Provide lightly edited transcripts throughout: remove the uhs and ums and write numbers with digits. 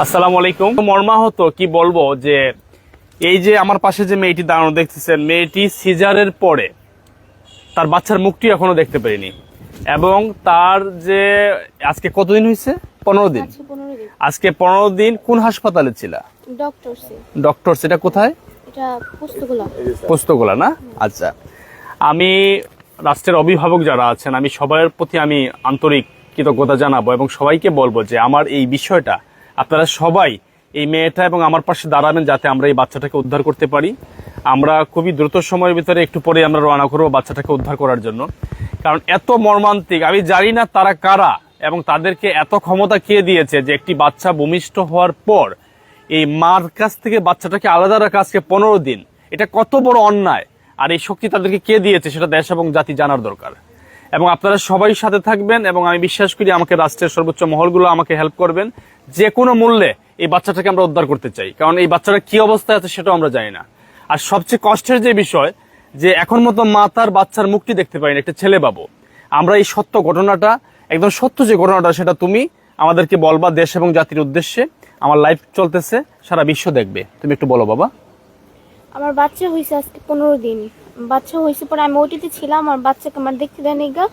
আসসালামু আলাইকুম। মর্মাহত কি বলবো যে এই যে আমার পাশে যে মেয়েটি দাঁড়ানো দেখতেছেন, মেয়েটি সিজারের পরে তার বাচ্চার মুখটি এখনো দেখতে পারিনি, এবং তার যে আজকে কতদিন হয়েছে? 15 দিন। আজকে 15 দিন কোন হাসপাতালে ছিল? ডক্টর সেটা কোথায়? এটা পোস্তগোলা না? আচ্ছা, আমি রাষ্ট্রের অভিভাবক যারা আছেন, আমি সবার প্রতি আমি আন্তরিক কৃতজ্ঞতা জানাবো এবং সবাইকে বলবো যে আমার এই বিষয়টা আপনারা সবাই এই মেয়েটা এবং আমার পাশে দাঁড়াবেন, যাতে আমরা এই বাচ্চাটাকে উদ্ধার করতে পারি। আমরা খুবই দ্রুত সময়ের ভিতরে একটু পরে আমরা রওনা করবো বাচ্চাটাকে উদ্ধার করার জন্য, কারণ এত মর্মান্তিক। আমি জানি না তারা কারা এবং তাদেরকে এত ক্ষমতা কে দিয়েছে যে একটি বাচ্চা ভূমিষ্ঠ হওয়ার পর এই মার কাছ থেকে বাচ্চাটাকে আলাদা রাখা আজকে 15 দিন। এটা কত বড় অন্যায়, আর এই শক্তি তাদেরকে কে দিয়েছে সেটা দেশ এবং জাতি জানার দরকার। এবং আপনারা সবাই সাথে থাকবেন এবং আমি বিশ্বাস করি আমাকে রাষ্ট্রের সর্বোচ্চ মহলগুলো আমাকে হেল্প করবেন। যে কোনো মূল্যে এই বাচ্চাটাকে আমরা উদ্ধার করতে চাই, কারণ এই বাচ্চাটা কি অবস্থায় আছে সেটাও আমরা জানি না। আর সবচেয়ে কষ্টের যে বিষয় যে এখন মতো মা তার বাচ্চার মুখটি দেখতে পাইনি, একটা ছেলে বাবু। আমরা এই সত্য ঘটনাটা, একদম সত্য যে ঘটনাটা, সেটা তুমি আমাদেরকে বলবা দেশ এবং জাতির উদ্দেশ্যে। আমার লাইভ চলতেছে, সারা বিশ্ব দেখবে, তুমি একটু বলো বাবা। আমার বাচ্চা হয়েছে আজকে 15 দিন। বাচ্চা হয়েছে পরে আমি ওটিতে ছিলাম, আমার বাচ্চাকে আমার দেখতে দেয়নি গা,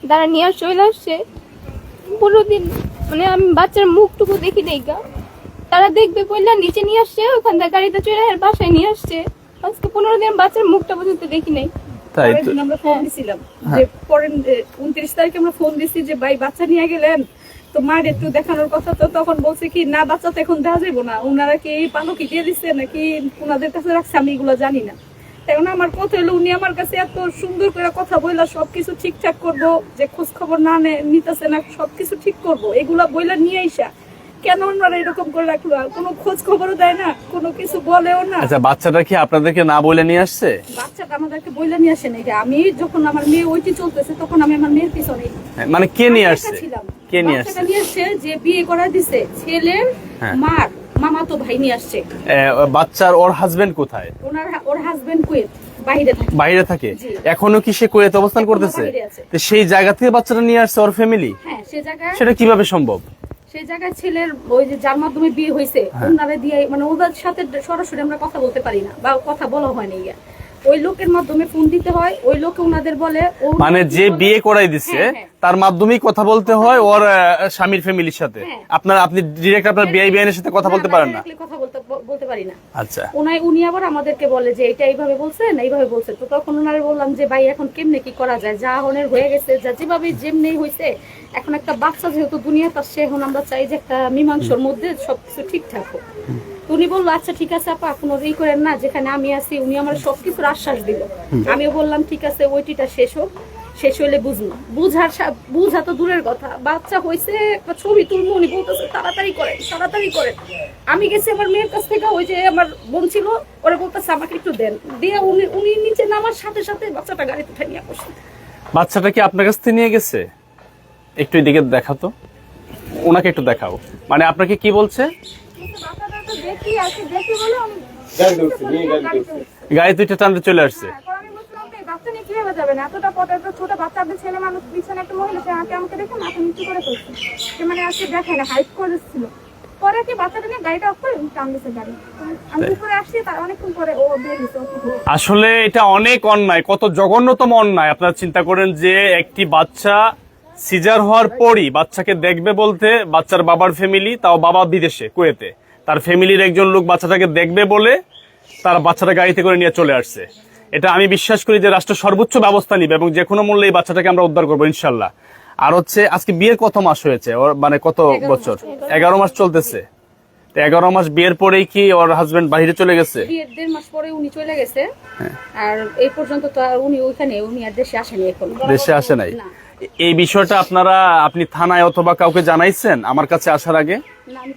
তারা নিয়ে চলে আসছে 15 দিন, মানে আমি বাচ্চার মুখটুকু দেখি নেই গা, তারা দেখবে বললে নিচে নিয়ে আসছে, ওখান থেকে গাড়িতে চলে বাসায় নিয়ে আসছে। আজকে 15 দিন বাচ্চার মুখটা পর্যন্ত দেখি নাই। তাই আমরা ফোন দিছিলাম যে পরে 29 তারিখে আমরা ফোন দিছি যে ভাই বাচ্চা নিয়ে গেলেন তো মার একটু দেখানোর কথা, তো তখন বলছে কি না বাচ্চা তো এখন দেখা যাবো না, ওনারা কি পালকি দিয়ে দিচ্ছে নাকি ওনাদের কাছে রাখছে আমি এগুলো জানি না। এখন আমার কথা হলো উনি আমার কাছে এত সুন্দর করে কথা বললা সবকিছু ঠিকঠাক করবো, যে খোঁজ খবর না নিতেছে না সবকিছু ঠিক করবো, এগুলা বইলা নিয়ে আইসা কেন ওনারা এরকম করে রাখলো? কোনো খোঁজ খবরও দেয় না, কোনো কিছু বলেও না। আচ্ছা, বাচ্চাটা কি আপনাদেরকে না বলে নিয়ে আসছে? বাচ্চাটা আমাদেরকে বইলা নিয়ে আসে নাই। আমি যখন আমার মেয়ে ওইটি চলতেছে তখন আমি আমার মেয়ের পিছনে, মানে কে নিয়ে আসছে? কে নিয়ে আসছে? নিয়ে আসছে যে বিয়ে করা দিছে ছেলের মার মামাতো ভাই নিয়ে আসছে। বাচ্চার ওর হাজবেন্ড কোথায়? ওর হাজবেন্ড কুয়েত বাইরে থাকে। এখনো কি সে কুয়েতে অবস্থান করতেছে? তো সেই জায়গা থেকে বাচ্চাটা নিয়ে আসছে ওর ফ্যামিলি? হ্যাঁ, সেই জায়গায়। সেটা কিভাবে সম্ভব? সেই জায়গায় ছেলের ওই যে যার মাধ্যমে বিয়ে হয়েছে ওনারা দিয়ে, মানে ওদের সাথে সরাসরি আমরা কথা বলতে পারি না বা কথা বলা হয় না, ওই লোকের মাধ্যমে ফোন দিতে হয়, ওই লোকে ওনাদের বলে, মানে যে বিয়ে করাই দিচ্ছে তার মাধ্যমেই কথা বলতে হয় ওর স্বামীর ফ্যামিলির সাথে। আপনি ডিরেক্ট আপনার বিআইবিএনের সাথে কথা বলতে পারেন না? কথা বলতে পারি না। আচ্ছা, উনি আবার আমাদেরকে বলে যে এটা এইভাবে বলছেন এইভাবে বলছে, তো তখন ওনারে বললাম যে ভাই এখন কেমনে কি করা যায়, যা হনের হয়ে গেছে, যা যেভাবে যেমনি হয়েছে, এখন একটা বাচ্চা যেহেতু দুনিয়াতে আসছে, এখন আমরা চাই যে একটা মীমাংসার মধ্যে সবকিছু ঠিকঠাক হোক। উনি বললো আচ্ছা ঠিক আছে আপা, কোনো ই করেন না, যেখানে আমি আছি। উনি আমার সবকিছুর আশ্বাস দিল। আমিও বললাম ঠিক আছে ওইটিটা শেষ হোক, শেষ হইলে বুঝবো। বুঝা তো দূরের কথা, বাচ্চা হয়েছে একটা ছবি তুলবো, উনি বলতেছে তাড়াতাড়ি করেন। আমি গেছি আমার মেয়ের কাছ থেকে, ওই যে আমার বোন ছিল ওরা বলতেছে আমাকে একটু দেন, দিয়ে উনি নিচে নামার সাথে সাথে বাচ্চাটা গাড়িতে উঠে নিয়ে বসে। বাচ্চাটা কি আপনার কাছ থেকে নিয়ে গেছে? একটু এদিকে দেখাও তো, ওনাকে একটু দেখাও। মানে আপনাকে কি বলছে? গাড়ি দুইটা টানতে চলে আসছে। আসলে এটা অনেক অন্যায়, কত জঘন্যতম অন্যায়। আপনারা চিন্তা করেন যে একটি বাচ্চা সিজার হওয়ার পরই বাচ্চাকে দেখবে বলতে বাচ্চার বাবার ফ্যামিলি, তাও বাবা বিদেশে কুয়েতে, তার ফ্যামিলির একজন লোক বাচ্চাটাকে দেখবে বলে তার বাচ্চাটা গাড়িতে করে নিয়ে চলে আসছে। এটা আমি বিশ্বাস করি যে রাষ্ট্র সর্বোচ্চ ব্যবস্থা নিবে এবং যে কোনো মূল্যে এই বাচ্চাটাকে আমরা উদ্ধার করবো ইনশাল্লাহ। আর হচ্ছে আজকে বিয়ের কত মাস হয়েছে ওর, মানে কত বছর? 11 মাস চলতেছে। 11 মাস বিয়ের পরেই কি ওর হাজবেন্ড বাইরে চলে গেছে? বিয়ের 1.5 মাস পরে উনি চলে গেছে। আর এই পর্যন্ত তো উনি ওইখানে, উনি আর দেশে আসেনি, এখন দেশে আসে নাই। এই বিষয়টা আপনি থানায় অথবা কাউকে জানাইছেন আমার কাছে আসার আগে? না, আমি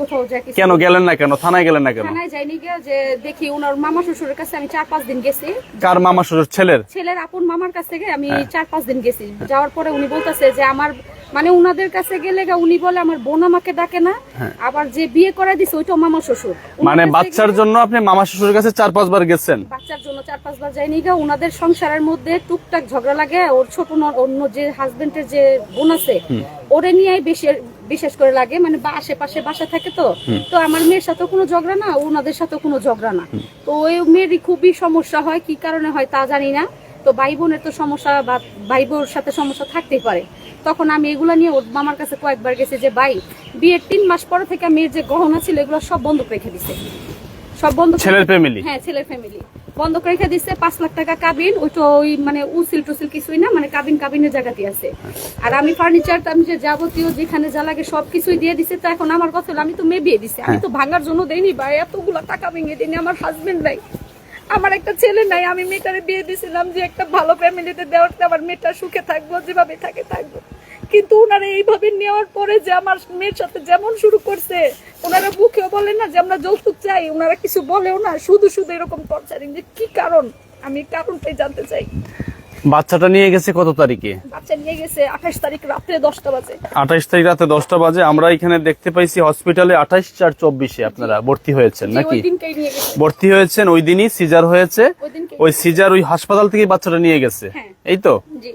কোথাও যাই। কেন গেলেন না? কেন থানায় গেলেন না? কেন থানায় যাইনি গিয়া, যে দেখি ওনার মামা শ্বশুরের কাছে আমি 4-5 দিন গেছি। কার মামা শ্বশুর? ছেলের আপন মামার কাছে আমি 4-5 দিন গেছি। যাওয়ার পরে উনি বলতেছে যে আমার, মানে উনাদের কাছে গেলে উনি বলে আমার বোন আমাকে ডাকে না, আবার যে বিয়ে করে দিছে ওইটাও মামা শ্বশুর। মানে বাচ্চার জন্য আপনি মামা শ্বশুরের কাছে 4-5 বার গেছেন? বাচ্চার জন্য 4-5 বার যাইনি গা। উনাদের সংসারের মধ্যে টুকটাক ঝগড়া লাগে, ওর ছোট অন্য যে হাজবেন্ডের যে বোন আছে ওরে নিয়ে বিশেষ করে লাগে, মানে আশেপাশে বাসা থাকে তো। তো আমার মেয়ের সাথে কোনো ঝগড়া না, ওনাদের সাথে কোনো ঝগড়া না। তো ওই মেয়েরই খুবই সমস্যা হয়, কি কারণে হয় তা জানি না। তো ভাই বোনের তো সমস্যা, বা ভাই বোনের সাথে সমস্যা থাকতেই পারে। তখন আমি এগুলা নিয়ে ওর মামার কাছে কয়েকবার গেছি যে ভাই, বিয়ের 3 মাস পরে থেকে মেয়ের যে গহনা ছিল এগুলো সব বন্ধক রেখে দিছে, সব বন্ধ। ছেলের ফ্যামিলি? হ্যাঁ, ছেলের ফ্যামিলি বন্ধক রেখে দিচ্ছে। 5 লাখ টাকা কাবিন, ওইটা ওই মানে উসিল টুসিল কিছুই না, মানে কাবিনের জায়গাতে আছে। আর আমি ফার্নিচার, আমি যে যাবতীয় যেখানে যা লাগে সবকিছুই দিয়ে দিছে। তো এখন আমার কথা হলো, আমি তো মেয়ে বিয়ে দিছি, আমি তো ভাঙার জন্য দেইনি ভাই, এতগুলা টাকা ভেঙে দিইনি। আমার হাজবেন্ড নাই, আমার একটা ছেলে নাই, আমি মেয়েটারে বিয়ে দিছিলাম যে একটা ভালো ফ্যামিলিতে দেওয়ার, আমার মেয়েটা সুখে থাকবো, যেভাবে থাকে থাকবো। কিন্তু ওনারা এইভাবে নেওয়ার পরে যে আমার মেয়ের সাথে যেমন শুরু করছে, ওনারা মুখেও বলে না যে আমরা যৌতুক চাই, ওনারা কিছু বলেও না, শুধু শুধু এরকম টর্চারিং। যে কি কারণ, আমি কারণটাই জানতে চাই। বাচ্চাটা নিয়ে গেছে কত তারিখে? বাচ্চা নিয়ে গেছে 28 তারিখ রাত্রে 10টা বাজে। 28 তারিখ রাতে 10টা বাজে। আমরা এখানে দেখতে পাইছি হসপিটালে 28/4/24 আপনারা ভর্তি হয়েছেন নাকি? ওই দিনকেই নিয়ে গেছে, ভর্তি হয়েছেন, ওই দিনই সিজার হয়েছে। ওই দিনকেই। ওই সিজার ওই হাসপাতাল থেকে বাচ্চাটা নিয়ে গেছে, হ্যাঁ। এই তো? জি।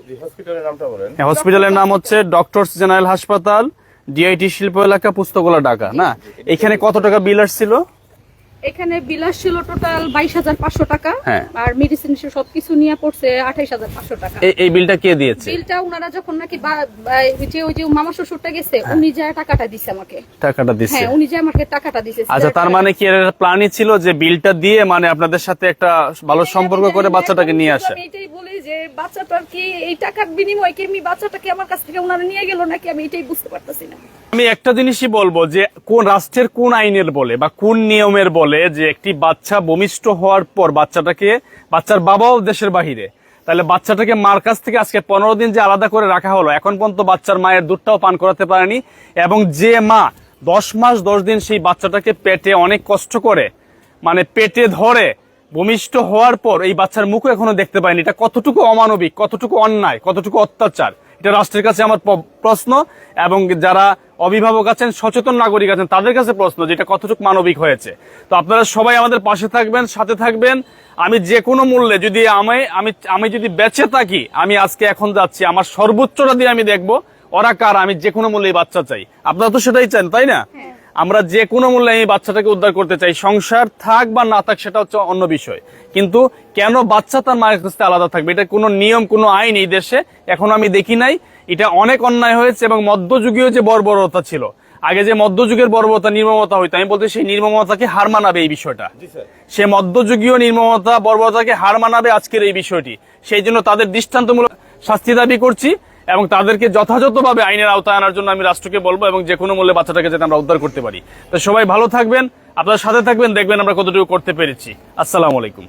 হ্যাঁ, হসপিটালের নাম হচ্ছে ডক্টরস জেনারেল হাসপাতাল, ডিআইটি শিল্প এলাকা, পুস্তকলা, ঢাকা না? এখানে কত টাকা বিল আসছিল? এখানে বিলাস ছিল টোটাল 22,500 টাকা। হ্যাঁ। আর মেডিসিন সবকিছু নিয়ে পড়ছে 28,500 টাকা। এই বিলটা কে দিয়েছে? বিলটা ওনারা যখন নাকি ওই যে মামা শ্বশুরটা গেছে, উনি যা টাকাটা দিছে আমাকে। টাকাটা দিছে? হ্যাঁ, উনি যে আমাকে টাকাটা দিছে। আচ্ছা, তার মানে কি এর প্ল্যানই ছিল যে বিলটা দিয়ে মানে আপনাদের সাথে একটা ভালো সম্পর্ক করে বাচ্চাটাকে নিয়ে আসা? আমি এটাই বলি যে বাচ্চাটার কি এই টাকার বিনিময়ে কি আমি বাচ্চাটাকে আমার কাছ থেকে ওনারা নিয়ে গেল নাকি, আমি এটাই বুঝতে পারতেছি না। আমি একটা জিনিসই বলবো যে কোন রাষ্ট্রের কোন আইনের বলে বা কোন নিয়মের বলে যে একটি বাচ্চা ভূমিষ্ঠ হওয়ার পর বাচ্চার বাবাও দেশের বাহিরে, তাহলে বাচ্চাটাকে মার কাছ থেকে আজকে 15 দিন যে আলাদা করে রাখা হলো, এখন পর্যন্ত বাচ্চার মায়ের দুধটাও পান করাতে পারেনি। এবং যে মা 10 মাস 10 দিন সেই বাচ্চাটাকে পেটে অনেক কষ্ট করে মানে পেটে ধরে ভূমিষ্ঠ হওয়ার পর এই বাচ্চার মুখও এখনো দেখতে পায়নি, এটা কতটুকু অমানবিক, কতটুকু অন্যায়, কতটুকু অত্যাচার, এটা রাষ্ট্রের কাছে আমার প্রশ্ন। এবং যারা অভিভাবক আছেন, সচেতন নাগরিক আছেন, তাদের কাছে প্রশ্ন যে এটা কতটুকু মানবিক হয়েছে। তো আপনারা সবাই আমাদের পাশে থাকবেন, সাথে থাকবেন। আমি যে কোনো মূল্যে যদি আমি যদি বেঁচে থাকি, আমি আজকে এখন যাচ্ছি, আমার সর্বোচ্চটা দিয়ে আমি দেখবো ওরা কার, আমি যে কোনো মূল্যে এই বাচ্চা চাই। আপনারা তো সেটাই চান, তাই না? আমরা যে কোনো মূল্যে এই বাচ্চাটাকে উদ্ধার করতে চাই। সংসার থাক বা না থাক সেটা হচ্ছে অন্য বিষয়, কিন্তু কেন বাচ্চা তার মায়ের কাছ থেকে আলাদা থাকবে? এটা কোনো নিয়ম, কোনো আইন এই দেশে এখনো আমি দেখি নাই। এটা অনেক অন্যায় হয়েছে। এবং মধ্যযুগীয় যে বর্বরতা ছিল, আগে যে মধ্যযুগের বর্বরতা, নির্মমতা হইতো, আমি বলতে সেই নির্মমতাকে হার মানাবে এই বিষয়টা। সে মধ্যযুগীয় নির্মমতা, বর্বরতাকে হার মানাবে আজকের এই বিষয়টি। সেই জন্য তাদের দৃষ্টান্তমূলক শাস্তি দাবি করছি এবং তাদেরকে যথাযথভাবে আইনের আওতায় আনার জন্য আমি রাষ্ট্রকে বলবো, এবং যে কোনো মূল্যে বাচ্চাটাকে যাতে আমরা উদ্ধার করতে পারি। তো সবাই ভালো থাকবেন, আপনারা সাথে থাকবেন, দেখবেন আমরা কতটুকু করতে পেরেছি। আসসালামু আলাইকুম।